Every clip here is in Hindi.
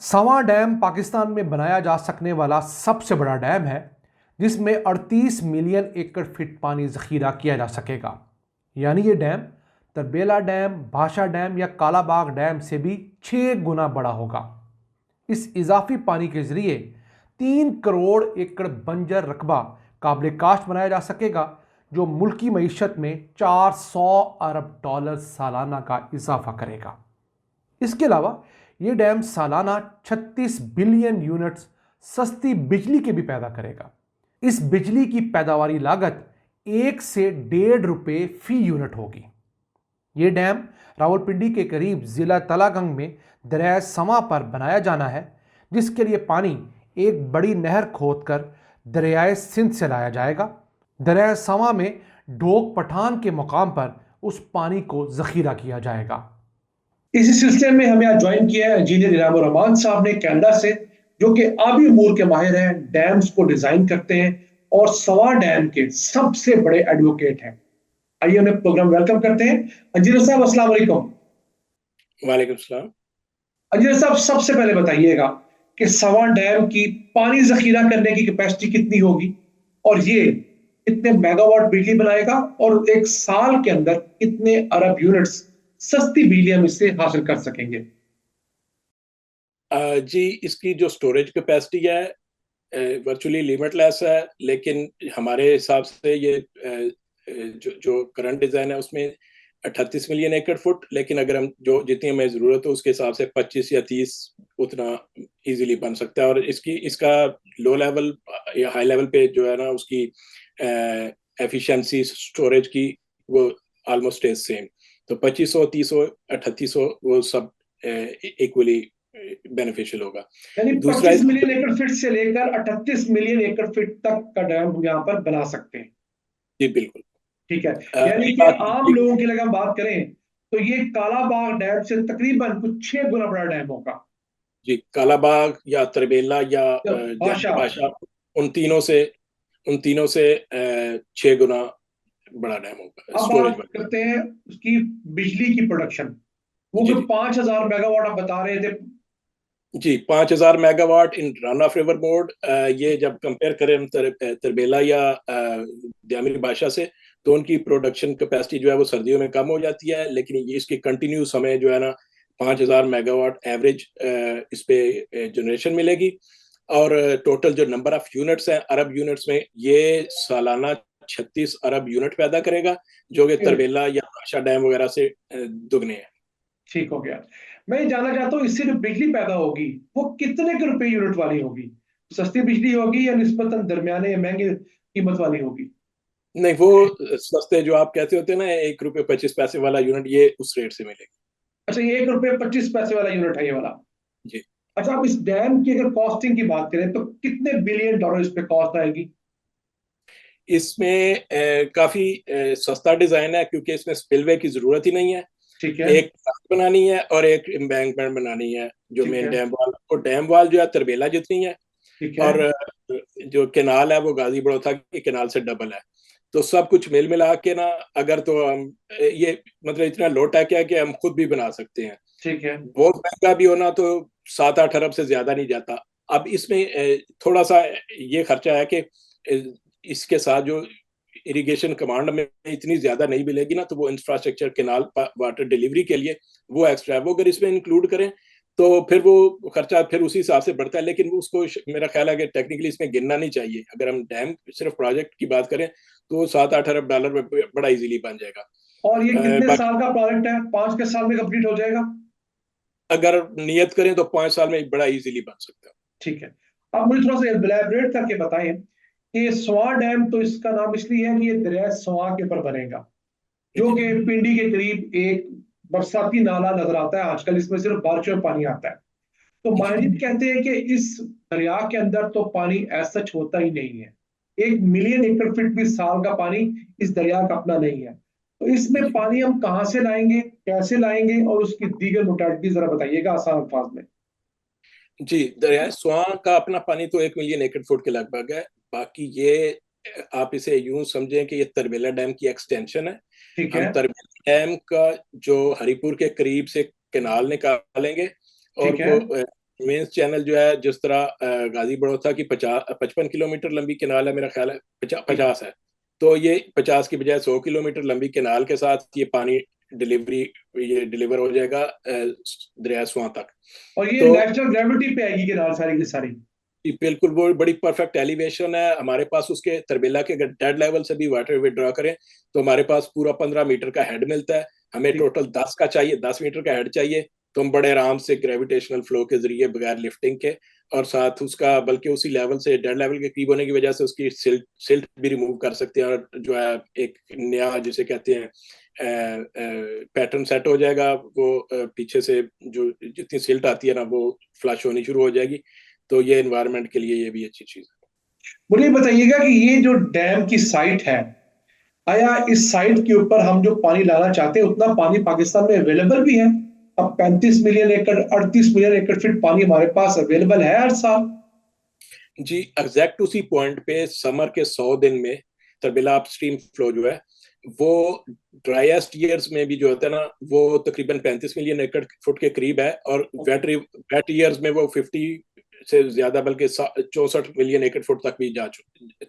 सवां डैम पाकिस्तान में बनाया जा सकने वाला सबसे बड़ा डैम है, जिसमें 38 मिलियन एकड़ फीट पानी जखीरा किया जा सकेगा। यानी ये डैम तरबेला डैम, भाषा डैम या कालाबाग डैम से भी 6 गुना बड़ा होगा। इस इजाफी पानी के जरिए 3 करोड़ एकड़ बंजर रकबा काबिल काश्त बनाया जा सकेगा, जो मुल्की मईशत में 400 अरब डॉलर सालाना का इजाफा करेगा। इसके अलावा ये डैम सालाना 36 बिलियन यूनिट्स सस्ती बिजली के भी पैदा करेगा। इस बिजली की पैदावारी लागत 1 से 1.5 रुपए फी यूनिट होगी। ये डैम रावलपिंडी के करीब जिला तलागंग में दरिया समा पर बनाया जाना है, जिसके लिए पानी एक बड़ी नहर खोदकर दरियाए सिंध से लाया जाएगा। दरिया समा में ढोक पठान के मुकाम पर उस पानी को जखीरा किया जाएगा। इसी सिलसिले में हमें आज ज्वाइन किया है इंजीनियर इनाम रहमान साहब ने कनाडा से, जो कि आबी अमूर के माहिर हैं, डैम्स को डिजाइन करते हैं और सवा डैम के सबसे बड़े एडवोकेट हैं। आइए उन्हें प्रोग्राम वेलकम करते हैं। इंजीनियर साहब अस्सलाम वालेकुम। वालेकुम सलाम। इंजीनियर साहब सबसे पहले बताइएगा कि सवा डैम की पानी जखीरा करने की कैपेसिटी कितनी होगी और ये कितने मेगावाट बिजली बनाएगा और एक साल के अंदर कितने अरब यूनिट्स सस्ती बिजली हम इससे हासिल कर सकेंगे। जी, इसकी जो स्टोरेज कैपेसिटी है वर्चुअली लिमिटलेस है, लेकिन हमारे हिसाब से ये जो करंट डिजाइन है उसमें 38 मिलियन एकड़ फुट, लेकिन अगर हम जो जितनी हमें जरूरत है उसके हिसाब से 25 या 30 उतना इजीली बन सकता है। और इसका लो लेवल या हाई लेवल पे जो है ना उसकी एफिशिएंसी स्टोरेज की वो ऑलमोस्ट सेम। तो 2500, 300, 3800 वो सब इक्वली बेनिफिशियल होगा। यानी 25 मिलियन एकड़ फीट से लेकर 38 मिलियन एकड़ फीट तक का डैम हम यहाँ पर बना सकते हैं। जी बिल्कुल ठीक है। यानी कि आम लोगों के लिए हम बात करें तो ये कालाबाग डैम से तकरीबन कुछ 6 गुना बड़ा डैम होगा। जी, कालाबाग या तरबेला या भाषा, उन तीनों से 6 गुना बड़ा डैम होगा। अब बात करते हैं उसकी बिजली की प्रोडक्शन। वो जो 5000 मेगावाट आप बता रहे थे। जी, 5000 megawatt in run of river mode. ये जब कंपेयर करें हम तरबेला या दयामिनी भाषा से, तो उनकी प्रोडक्शन कैपेसिटी जो है वो सर्दियों में कम हो जाती है, लेकिन ये इसकी कंटिन्यूस हमें जो है ना 5000 मेगावाट एवरेज इस पे जनरेशन मिलेगी। और टोटल जो नंबर ऑफ यूनिट्स हैं अरब यूनिट्स में, ये सालाना 36 अरब यूनिट पैदा करेगा, जो कि तरबेला या भाषा डैम वगैरह से दुगने हैं। ठीक हो गया। मैं ये जानना चाहता हूँ इससे जो बिजली पैदा होगी वो कितने के रुपए यूनिट वाली होगी? सस्ती बिजली होगी या निस्बतन दरमियाने या महंगी कीमत वाली होगी? नहीं, वो सस्ते जो आप कहते होते हैं ना 1 रुपये 25 पैसे वाला यूनिट, ये उस रेट से मिलेगा। अच्छा, ये 1 रुपये 25 पैसे वाला यूनिट है ये वाला? जी। अच्छा, आप इस डैम की अगर कॉस्टिंग की बात करें तो कितने बिलियन डॉलर इस पे कॉस्ट आएगी? इसमें काफी सस्ता डिजाइन है, क्योंकि इसमें स्पिलवे की जरूरत ही नहीं है। ठीक है। एक बनानी है और एक एम्बैंकमेंट बनानी है। जो मेन डैम वाल, वो डैम वाल जो है तरबेला जितनी है, और जो केनाल है वो गाजी बड़ौथा की केनाल से डबल है। तो सब कुछ मिल मिला के ना, अगर तो हम ये मतलब इतना लो टेक है कि हम खुद भी बना सकते हैं। ठीक है। बहुत महंगा भी होना तो 7-8 अरब से ज्यादा नहीं जाता। अब इसमें थोड़ा सा ये खर्चा है कि इसके साथ जो इरिगेशन कमांड में इतनी ज्यादा नहीं मिलेगी ना, तो वो इंफ्रास्ट्रक्चर केनाल वाटर डिलीवरी के लिए वो एक्स्ट्रा है, वो अगर इसमें इंक्लूड करें तो फिर वो खर्चा फिर उसी हिसाब से बढ़ता है। लेकिन उसको मेरा ख्याल है कि टेक्निकली इसमें गिनना नहीं चाहिए। अगर हम डैम सिर्फ प्रोजेक्ट की बात करें तो 7-8 अरब डॉलर में बड़ा इजीली बन जाएगा। और ये कितने साल का प्रोजेक्ट है? 5 के साल में कंप्लीट हो जाएगा? अगर नियत करें तो 5 साल में बड़ा इजीली बन सकता है। ठीक है। अब मुझे थोड़ा सा एलैबोरेट करके बताएं कि स्वा डैम, तो इसका नाम इसलिए है कि ये दरिया स्वा के ऊपर बनेगा, जो कि पिंडी के करीब एक बरसाती नाला नजर आता है आजकल। इसमें सिर्फ बारिशों में पानी आता है। तो माहिर कहते हैं कि इस दरिया के अंदर तो पानी ऐसा सच होता ही नहीं है। 1 मिलियन एकड़ फीट भी साल का पानी इस दरिया का अपना नहीं है। तो इसमें पानी हम कहाँ से लाएंगे, कैसे लाएंगे, और उसकी दीगर मोटालिटी जरा बताइएगा आसान अल्फाज में। जी, दरिया स्वां का अपना पानी तो 1 मिलियन एकड़ फुट के लगभग है। बाकी ये आप इसे यूं समझें कि ये तरबेला डैम की एक्सटेंशन है। ठीक हम है। तरबेला डैम का जो हरिपुर के करीब से केनाल निकालेंगे और वो मेंस चैनल जो है, जिस तरह गाजी बड़ौदा की 55 किलोमीटर लंबी कैनाल है, मेरा ख्याल है 50 है, तो ये 50 की बजाय 100 किलोमीटर लंबी कैनाल के साथ ये पानी ये डिलीवर हो जाएगा दरिया स्वां तक। और ये तो नेचुरल ग्रेविटी पे आएगी कैनाल सारी की सारी। बिल्कुल वो बड़ी परफेक्ट एलिवेशन है हमारे पास उसके। तरबेला के अगर डेड लेवल से भी वाटर विड्रॉ करें तो हमारे पास पूरा 15 मीटर का हेड मिलता है। हमें टोटल 10 का चाहिए, 10 मीटर का हेड चाहिए, तो हम बड़े आराम से ग्रेविटेशनल फ्लो के जरिए बगैर लिफ्टिंग के, और साथ उसका बल्कि उसी लेवल से डेड लेवल के करीब होने की वजह से उसकी सिल्ट भी रिमूव कर सकते हैं, और जो है एक नया जिसे कहते हैं पैटर्न सेट हो जाएगा। वो पीछे से जो जितनी सिल्ट आती है ना वो फ्लश होनी शुरू हो जाएगी। तो ये एनवायरनमेंट के लिए ये भी अच्छी चीज है। मुझे बताइएगा कि ये जो डैम की साइट है, आया इस साइट के ऊपर हम जो पानी लाना चाहते हैं उतना पानी पाकिस्तान में अवेलेबल भी है? अब 35 मिलियन एकड़ 38 मिलियन एकड़ फीट पानी हमारे पास अवेलेबल है हर साल। जी एग्जैक्ट उसी पॉइंट पे समर के 100 दिन में तरबेला अपस्ट्रीम फ्लो जो है वो ड्राइएस्ट ईयर्स में भी जो होता है ना वो तकरीबन 35 मिलियन एकड़ फुट के करीब है, और वेट ईयर्स में वो 50 से ज्यादा बल्कि 64 मिलियन एकड़ फुट तक भी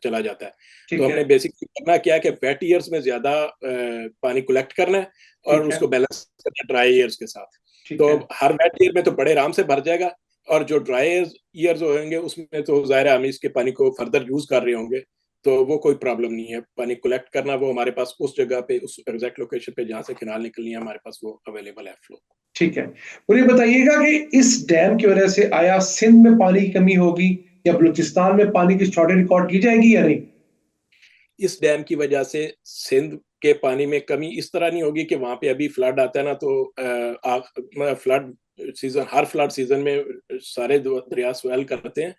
चला जाता है। तो हमने बेसिकली करना क्या है कि वेट ईयर्स में ज्यादा पानी कलेक्ट करना है और उसको बैलेंस करना है ड्राई ईयर्स के साथ। तो हर वेट ईयर में तो बड़े आराम से भर जाएगा, और जो ड्राई ईयर्स होंगे उसमें तो जाहिर है हम इसके पानी को फर्दर यूज कर रहे होंगे, तो वो कोई प्रॉब्लम नहीं है। पानी कलेक्ट करना वो हमारे पास उस जगह पे, उस एग्जैक्ट लोकेशन पे जहाँ से कैनाल निकलनी है, हमारे पास वो अवेलेबल है फ्लो। ठीक है, मुझे बताइएगा कि इस डैम की वजह से आया सिंध में पानी की कमी होगी या बलूचिस्तान में पानी की शॉर्टेज रिकॉर्ड की जाएगी या नहीं? इस डैम की वजह से सिंध के पानी में कमी इस तरह नहीं होगी कि वहां पे अभी फ्लड आता है ना, तो फ्लड सीजन, हर फ्लड सीजन में सारे दरिया स्वेल करते हैं,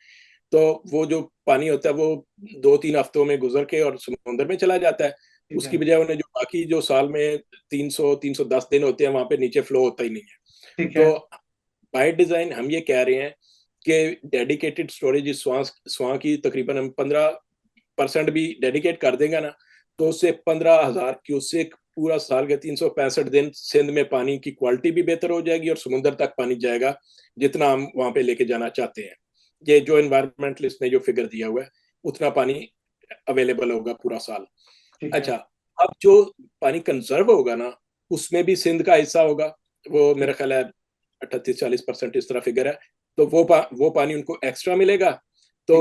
तो वो जो पानी होता है वो 2-3 हफ्तों में गुजर के और समुद्र में चला जाता है। उसकी बजाय उन्हें जो बाकी जो साल में 300-310 दिन होते हैं वहां पे नीचे फ्लो होता ही नहीं है। तो बाय डिजाइन हम ये कह रहे हैं कि डेडिकेटेड स्टोरेज इस स्वां की तकरीबन हम 15% भी डेडिकेट कर देंगे ना, तो उससे 15,000 क्यूसेक पूरा साल के 365 दिन सिंध में पानी की क्वालिटी भी बेहतर हो जाएगी और समुद्र तक पानी जाएगा जितना हम वहां पे लेके जाना चाहते हैं। ये जो एनवायरमेंटलिस्ट ने जो फिगर दिया हुआ है उतना पानी अवेलेबल होगा पूरा साल। अच्छा, अब जो पानी कंजर्व होगा ना उसमें भी सिंध का हिस्सा होगा, वो मेरा ख्याल है 38-40% इस तरह फिगर है। तो वो पानी उनको एक्स्ट्रा मिलेगा। तो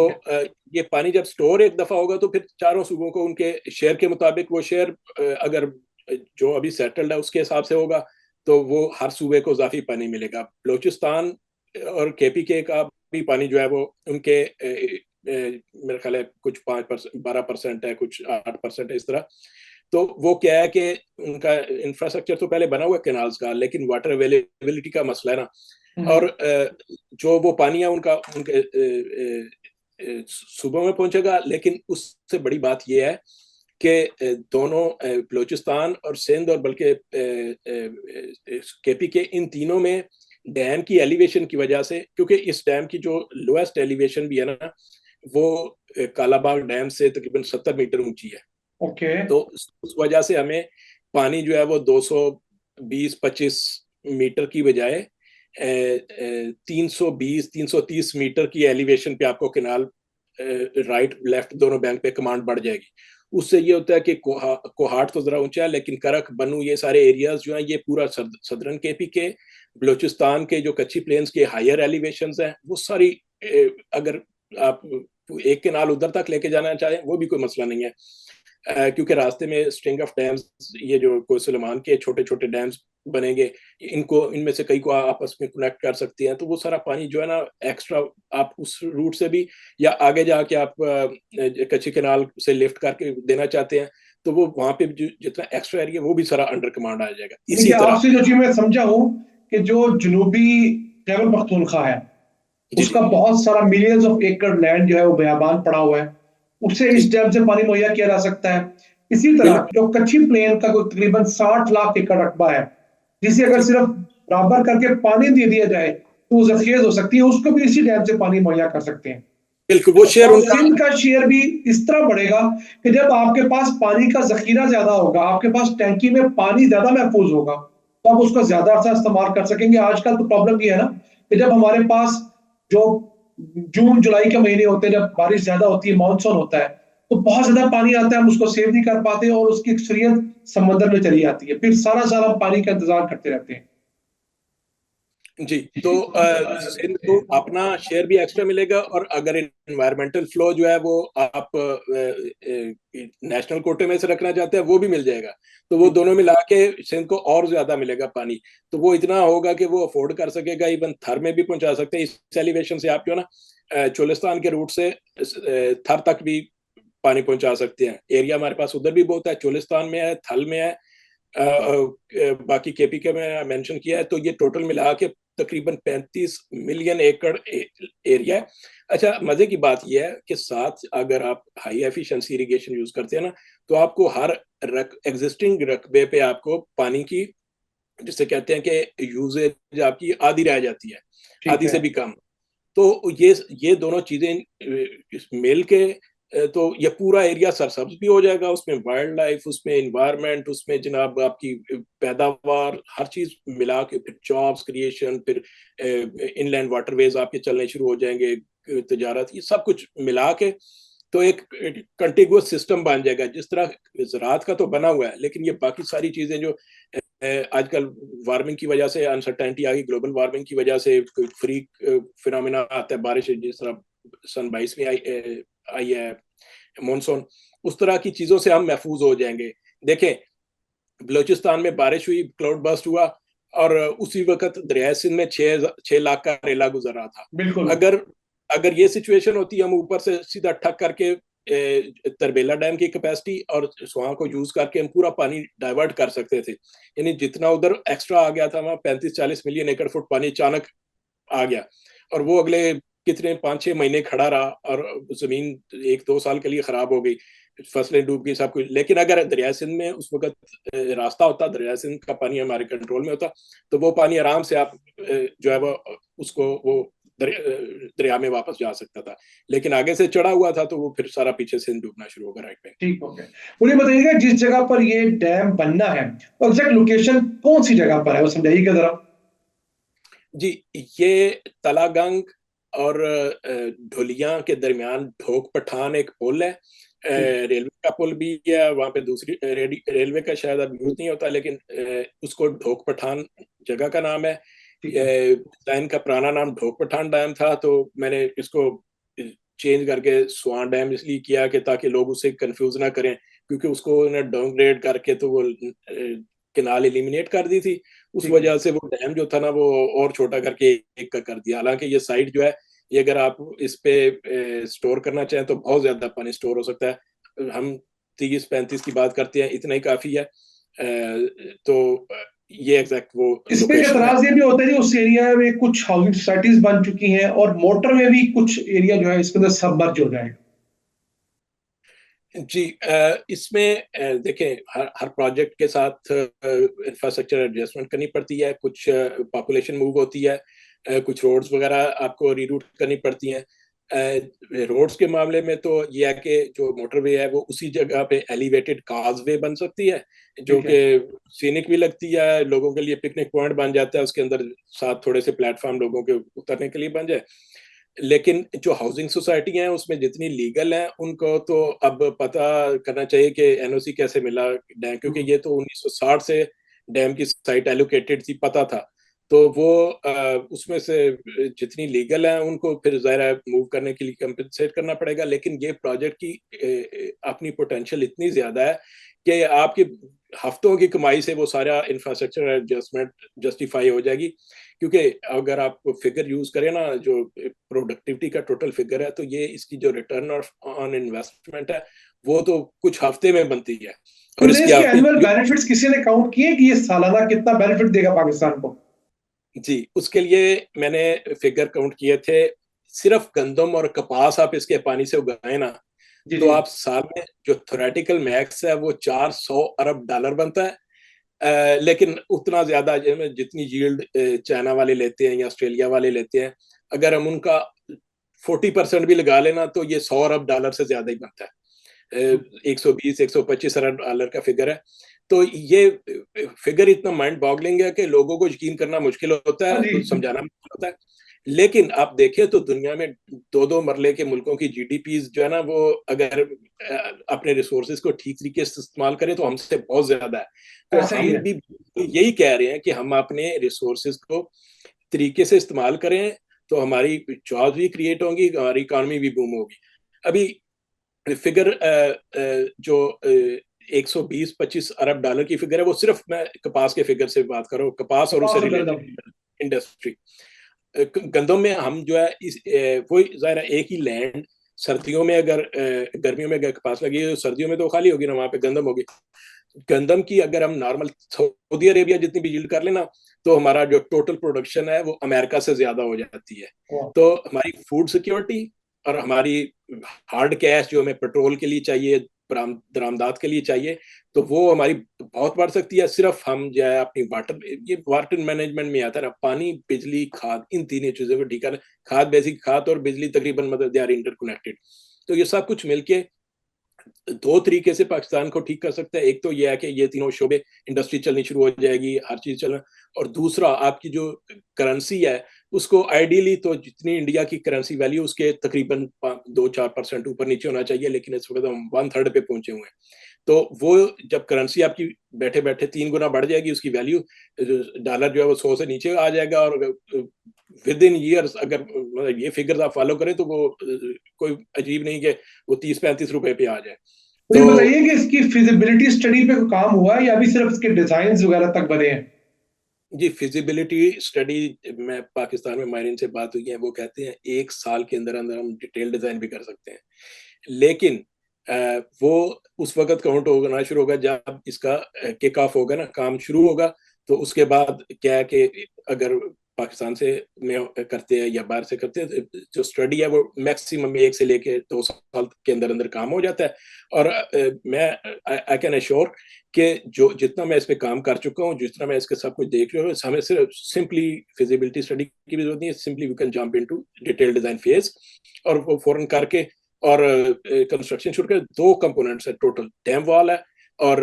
ये पानी जब स्टोर एक दफा होगा तो फिर चारों सूबों को उनके शेयर के मुताबिक वो शेयर अगर जो अभी सेटल्ड है उसके हिसाब से होगा तो वो हर सूबे को इजाफी पानी मिलेगा। बलूचिस्तान और KPK का भी पानी जो है वो उनके मेरे ख्याल है कुछ 12% है, कुछ 8% है इस तरह। तो वो क्या है कि उनका इंफ्रास्ट्रक्चर तो पहले बना हुआ है कैनाल्स का, लेकिन वाटर अवेलेबिलिटी का मसला है ना, और जो वो पानी है उनका उनके सूबों में पहुंचेगा। लेकिन उससे बड़ी बात यह है कि दोनों बलूचिस्तान और सिंध और बल्कि KPK इन तीनों में डैम की एलिवेशन की वजह से, क्योंकि इस डैम की जो लोएस्ट एलिवेशन भी है ना वो कालाबाग डैम से तकरीबन 70 मीटर ऊंची है। तो उस वजह से हमें पानी जो है वो 220-25 मीटर की बजाय 320-330 मीटर की एलिवेशन पे आपको कैनाल राइट लेफ्ट दोनों बैंक पे कमांड बढ़ जाएगी। उससे ये होता है कि कोहाट तो जरा ऊंचा है, लेकिन करक बनू ये सारे एरियाज जो हैं ये पूरा सदर्न KPK, बलूचिस्तान के जो कच्ची प्लेन्स के हायर एलिवेशंस हैं वो सारी, अगर आप एक कैनाल उधर तक लेके जाना चाहें वो भी कोई मसला नहीं है, क्योंकि रास्ते में स्ट्रिंग ऑफ डैम्स, ये जो कोई सुलेमान के छोटे छोटे डैम्स बनेंगे, इनमें से कई को आपस में कनेक्ट कर सकती हैं। तो वो सारा पानी जो है ना एक्स्ट्रा आप उस रूट से भी या आगे जाके आप कच्ची कैनाल से लिफ्ट करके देना चाहते हैं तो वो वहां पे जितना एक्स्ट्रा एरिया वो भी सारा अंडर कमांड आ जाएगा। इसी तरह आपसे जो चीज मैं समझा हूँ कि जो जनूबी खैबर पख्तूनख्वा है उसका बहुत सारा मिलियंस ऑफ एकड़ लैंड जो है वो बयाबान पड़ा हुआ है, उससे इस डैम से पानी मुहैया किया जा सकता है। इसी तरह जो कच्ची प्लेन का कोई तकरीबन 60 लाख एकड़ रकबा है जिसे अगर सिर्फ बराबर करके पानी दे दिया जाए तो वो जरखेज हो सकती है, उसको भी इसी डैम से पानी मुहैया कर सकते हैं। बिल्कुल, वो शेयर सिंध का शेयर भी इस तरह बढ़ेगा कि जब आपके पास पानी का जखीरा ज्यादा होगा, आपके पास टैंकी में पानी ज्यादा महफूज होगा, तो आप उसका ज्यादा अर्सा इस्तेमाल कर सकेंगे। आजकल तो प्रॉब्लम ये है ना कि जब हमारे पास जो जून जुलाई के महीने होते हैं, जब बारिश ज्यादा होती है, मानसून होता है, तो बहुत ज्यादा पानी आता है, हम उसको सेव नहीं कर पाते और उसकी अक्सरियत समंदर में चली जाती है, फिर सारा साल हम पानी का इंतजार करते रहते हैं। जी, तो सिंध को अपना शेयर भी एक्स्ट्रा मिलेगा, और अगर इन्वायरमेंटल फ्लो जो है वो आप नेशनल कोटे में से रखना चाहते हैं वो भी मिल जाएगा। तो वो दोनों मिला के सिंध को और ज्यादा मिलेगा पानी। तो वो इतना होगा कि वो अफोर्ड कर सकेगा, इवन थर में भी पहुंचा सकते हैं। इस एलिवेशन से आप जो ना चोलिस्तान के रूट से थर तक भी पानी पहुंचा सकते हैं। एरिया हमारे पास उधर भी बहुत है, चोलिस्तान में है, थल में है, बाकी केपी के में मेंशन किया है। तो ये टोटल मिला के तकरीबन 35 मिलियन एकड़ एरिया है। अच्छा, मजे की बात यह है कि साथ अगर आप हाई एफिशिएंसी इरिगेशन यूज करते हैं ना, तो आपको हर एग्जिस्टिंग रकबे पे आपको पानी की, जिसे कहते हैं कि यूजेज आपकी आधी रह जाती है, आधी से भी कम। तो ये दोनों चीजें मिल के तो ये पूरा एरिया सरसब्ज भी हो जाएगा, उसमें वाइल्ड लाइफ, उसमें इन्वायरमेंट, उसमें जनाब आपकी पैदावार, हर चीज मिला के फिर जॉब्स क्रिएशन, फिर इनलैंड वाटरवेज आपके चलने शुरू हो जाएंगे, तजारत, ये सब कुछ मिला के तो एक कंटिगुअस सिस्टम बन जाएगा। जिस तरह ज़राअत का तो बना हुआ है, लेकिन ये बाकी सारी चीजें जो आजकल वार्मिंग की वजह से अनसर्टेनिटी आ गई, ग्लोबल वार्मिंग की वजह से कोई फ्रीक फिनोमेना आता है, बारिश जिस तरह सन 22 में आई है मानसून, उस तरह की चीजों से हम महफूज हो जाएंगे। देखें, बलोचिस्तान में बारिश हुई, क्लाउड बर्स्ट हुआ, और उसी वक्त दरिया सिंध में 6 लाख का रेला गुजर रहा था। बिल्कुल। अगर अगर ये सिचुएशन होती, हम ऊपर से सीधा ठक करके तरबेला डैम की कैपेसिटी और स्वां को यूज करके हम पूरा पानी डाइवर्ट कर सकते थे। यानी जितना उधर एक्स्ट्रा आ गया था, वहां 35-40 मिलियन एकड़ फुट पानी अचानक आ गया, और वो अगले कितने 5-6 महीने खड़ा रहा, और जमीन 1-2 साल के लिए खराब हो गई, फसलें डूब गई, सब कुछ। लेकिन अगर दरिया सिंध में उस वक्त रास्ता होता, दरिया सिंध का पानी हमारे कंट्रोल में होता, तो वो पानी आराम से आप जो है वो उसको वो दरिया में वापस जा सकता था। लेकिन आगे से चढ़ा हुआ था, तो वो फिर सारा पीछे से डूबना शुरू होगा राइट बैंक। ठीक हो गया। मुझे बताइएगा, जिस जगह पर ये डैम बनना है, तो एग्जैक्ट लोकेशन कौन सी जगह पर है, वो समझाइएगा जरा। जी, ये तलागंग और ढोलिया के दरमियान ढोक पठान एक पुल है, रेलवे का पुल भी है वहां पे। दूसरी रेलवे का शायद अब यूज नहीं होता, लेकिन उसको ढोक पठान जगह का नाम है। डैम का पुराना नाम ढोक पठान डैम था, तो मैंने इसको चेंज करके स्वान डैम इसलिए किया कि ताकि लोग उससे कंफ्यूज ना करें, क्योंकि उसको डाउनग्रेड करके तो वो केनाल एलिमिनेट कर दी थी। उस वजह से वो डैम जो था ना, वो और छोटा करके एक का कर दिया। हालांकि ये साइट जो है, ये अगर आप इस पे स्टोर करना चाहें तो बहुत ज्यादा पानी स्टोर हो सकता है। हम 30-35 की बात करते हैं, इतना ही काफी है। तो ये एग्जैक्ट वो इसमें एक लोकेशन है। एतराज ये भी होता है कि उस एरिया में कुछ हाउसिंग सोसाइटीज बन चुकी हैं, और मोटर में भी कुछ एरिया जो है इसके अंदर सबमर्ज हो जाएगा। जी, इसमें देखें, हर प्रोजेक्ट के साथ इंफ्रास्ट्रक्चर एडजस्टमेंट करनी पड़ती है, कुछ पॉपुलेशन मूव होती है, कुछ रोड्स वगैरह आपको रीरूट करनी पड़ती हैं। रोड्स के मामले में तो ये है कि जो मोटरवे है वो उसी जगह पे एलिवेटेड काजवे बन सकती है, जो कि सीनिक भी लगती है, लोगों के लिए पिकनिक पॉइंट बन जाता है, उसके अंदर साथ थोड़े से प्लेटफॉर्म लोगों के उतरने के लिए बन जाए। लेकिन जो हाउसिंग सोसाइटी हैं उसमें जितनी लीगल हैं, उनको तो अब पता करना चाहिए कि एनओसी कैसे मिला डैम, क्योंकि ये तो 1960 से डैम की साइट एलोकेटेड थी, पता था। तो वो उसमें से जितनी लीगल हैं उनको फिर ज़ाहिर मूव करने के लिए कंपनसेट करना पड़ेगा। लेकिन ये प्रोजेक्ट की अपनी पोटेंशियल इतनी ज़्यादा है कि आपकी हफ्तों की कमाई से वो सारा इंफ्रास्ट्रक्चर एडजस्टमेंट जस्टिफाई हो जाएगी। क्योंकि अगर आप फिगर यूज करें ना, जो प्रोडक्टिविटी का टोटल फिगर है, तो ये इसकी जो रिटर्न ऑन इन्वेस्टमेंट है वो तो कुछ हफ्ते में बनती है। और इसके इसकी एनुअल बेनिफिट्स किसी ने काउंट किए कि ये सालाना कितना बेनिफिट देगा पाकिस्तान को? जी, उसके लिए मैंने फिगर काउंट किए थे। सिर्फ गंदम और कपास आप इसके पानी से उगाए ना, तो आप साल में जो थ्योरेटिकल मैक्स है वो $400 अरब बनता है। लेकिन उतना ज्यादा जितनी यील्ड चाइना वाले लेते हैं या ऑस्ट्रेलिया वाले लेते हैं, अगर हम उनका 40% भी लगा लेना तो ये $100 अरब से ज्यादा ही बनता है। 120-125 अरब डॉलर का फिगर है। तो ये फिगर इतना माइंड बॉगलिंग है कि लोगों को यकीन करना मुश्किल होता है, समझाना मुश्किल होता है। लेकिन आप देखें तो दुनिया में 2-2 मरले के मुल्कों की जीडीपीज जो है ना, वो अगर अपने रिसोर्सेज को ठीक तरीके से इस्तेमाल करें तो हमसे बहुत ज्यादा है। तो ऐसा ही हम है। भी यही कह रहे हैं कि हम अपने रिसोर्सेज को तरीके से इस्तेमाल करें तो हमारी जॉब भी क्रिएट होंगी, हमारी इकॉनमी भी बूम होगी। अभी फिगर जो 120-25 अरब डॉलर की फिगर है, वो सिर्फ मैं कपास के फिगर से बात कर रहा हूँ, कपास और उससे रिलेटेड इंडस्ट्री। गंदम में हम जो है वो जाहिर है एक ही लैंड, सर्दियों में अगर गर्मियों में अगर कपास लगी है, सर्दियों में तो खाली होगी ना, वहां पे गंदम होगी। गंदम की अगर हम नॉर्मल सऊदी अरेबिया जितनी भी यील्ड कर लेना, तो हमारा जो टोटल प्रोडक्शन है वो अमेरिका से ज्यादा हो जाती है। तो हमारी फूड सिक्योरिटी और हमारी हार्ड कैश जो हमें पेट्रोल के लिए चाहिए, दरामदात के लिए चाहिए, तो वो हमारी बहुत बढ़ सकती है। सिर्फ हम जो है अपनी वाटर मैनेजमेंट में आता है ना, पानी, बिजली, खाद, इन तीनों चीजों को ठीक है। खाद, बेसिक खाद और बिजली तकरीबन मतलब दे आर इंटरकनेक्टेड। तो ये सब कुछ मिलके दो तरीके से पाकिस्तान को ठीक कर सकते हैं। एक तो ये है कि ये तीनों शोबे, इंडस्ट्री चलनी शुरू हो जाएगी, हर चीज चलना। और दूसरा, आपकी जो करेंसी है उसको आइडियली तो जितनी इंडिया की करेंसी वैल्यू उसके तकरीबन 2-4% ऊपर नीचे होना चाहिए, लेकिन इस वक्त हम 1/3 पे पहुंचे हुए हैं। तो वो जब करेंसी आपकी बैठे बैठे 3 गुना बढ़ जाएगी, उसकी वैल्यू, डॉलर जो है वो 100 से नीचे आ जाएगा। और विद इन ईयर्स अगर मतलब ये फिगर्स आप फॉलो करें तो वो कोई अजीब नहीं कि वो 30-35 रुपए पे आ जाए। तो बताइए कि इसकी फिजिबिलिटी स्टडी पे कोई काम हुआ है या अभी सिर्फ इसके डिजाइन वगैरह तक बने हैं? जी, फिजिबिलिटी स्टडी में पाकिस्तान में माहिरीन से बात हुई है, वो कहते हैं 1 साल के अंदर अंदर हम डिटेल डिजाइन भी कर सकते हैं। लेकिन वो उस वक्त काउंट होना शुरू होगा जब इसका किक ऑफ होगा ना, काम शुरू होगा। तो उसके बाद क्या है कि अगर पाकिस्तान से में करते हैं या बाहर से करते हैं, जो स्टडी है वो मैक्सिमम 1 से लेके 2 साल के अंदर अंदर काम हो जाता है। और मैं आई कैन एश्योर कि जो जितना मैं इस पे काम कर चुका हूँ, जितना मैं इसके सब कुछ देख रहा हूँ, हमें सिर्फ सिंपली फिजिबिलिटी स्टडी की भी जरूरत नहीं है। Simply we can jump into detail design phase और वो फौरन करके और कंस्ट्रक्शन शुरू कर। 2 कंपोनेंट्स है टोटल, डैम वॉल है और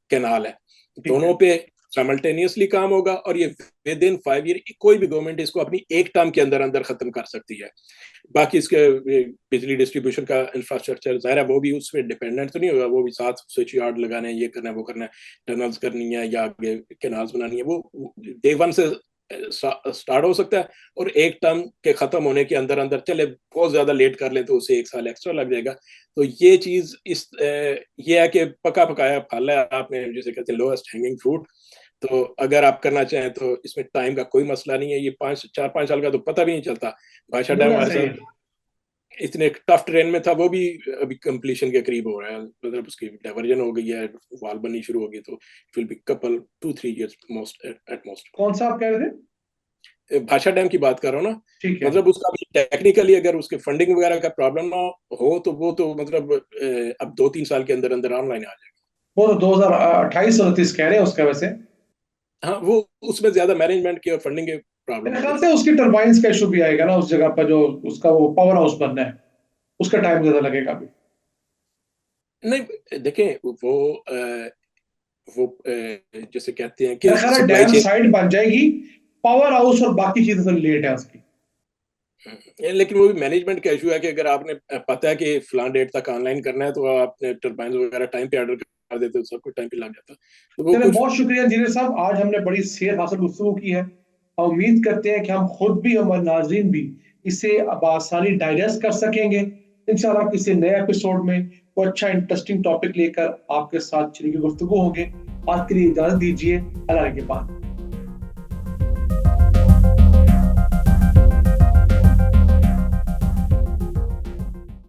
कैनाल है। दोनों पे साइमल्टेनियसली काम होगा और ये विद इन 5 ईयर कोई भी गवर्नमेंट इसको अपनी एक टर्म के अंदर अंदर खत्म कर सकती है। बाकी इसके बिजली डिस्ट्रीब्यूशन का इंफ्रास्ट्रक्चर जाहिर है वो भी उसमें डिपेंडेंट तो नहीं होगा, वो भी साथ स्विच यार्ड लगाने हैं, ये करना है, वो करना है, टनल्स करनी है या आगे कैनाल्स बनानी है, वो डे 1 से स्टार्ट हो सकता है। और एक टर्म के खत्म होने के अंदर अंदर चले बहुत ज्यादा लेट कर ले तो उसे 1 साल एक्स्ट्रा लग जाएगा। तो ये चीज ये है कि पका पकाया फल है, आपने जिसे कहते हैं लोएस्ट हैंगिंग फ्रूट। तो अगर आप करना चाहें तो इसमें टाइम का कोई मसला नहीं है। ये 4-5 साल का तो पता भी नहीं चलता। भाषा डैम हमारे साथ इतने टफ ट्रेन में था, वो भी अभी कंप्लीशन के करीब हो रहा है, मतलब उसकी डाइवर्जन हो गई है, वाल बननी शुरू हो गई। तो it will be couple 2-3 years most at most. कौन सा आप कह रहे थे? भाषा डैम की बात कर रहा हूँ ना। ठीक है। मतलब उसका भी टेक्निकली अगर उसके फंडिंग वगैरह का प्रॉब्लम ना हो तो वो तो मतलब अब 2-3 साल के अंदर अंदर ऑनलाइन आ जाएगा। वो तो 2028-29 कह रहे हैं उसका वैसे। हाँ, वो उसमें ज्यादा मैनेजमेंट की और फंडिंग के प्रॉब्लम मेरे ख्याल से उसकी टर्बाइंस का इशू भी आएगा ना उस जगह पर, जो उसका वो पावर हाउस बनना है, उसका टाइम ज्यादा लगेगा अभी। नहीं देखें, वो जैसे कहते हैं कि डैम साइड बन जाएगी, पावर हाउस और बाकी चीजें तो लेट है उसकी। लेकिन वो भी मैनेजमेंट का इशू है कि अगर आपने पता है कि फलान डेट तक ऑनलाइन करना है तो आपने टर्बाइन वगैरह टाइम पे ऑर्डर कर देते हो, सब कुछ टाइम पे लग जाता। तो वो चलिए, बहुत शुक्रिया इंजीनियर साहब, आज हमने बड़ी सेहत हासिल गुफ्तगू की है। हम उम्मीद करते हैं कि हम खुद भी, हमारे नाजरीन भी इसे आसानी डाइजेस्ट कर सकेंगे। इंशाल्लाह किसी नए एपिसोड में कोई अच्छा इंटरेस्टिंग टॉपिक लेकर आपके साथ चलेगी गुफ्तगू होंगे। आज के लिए इजाजत दीजिए, अल्लाह के बाद।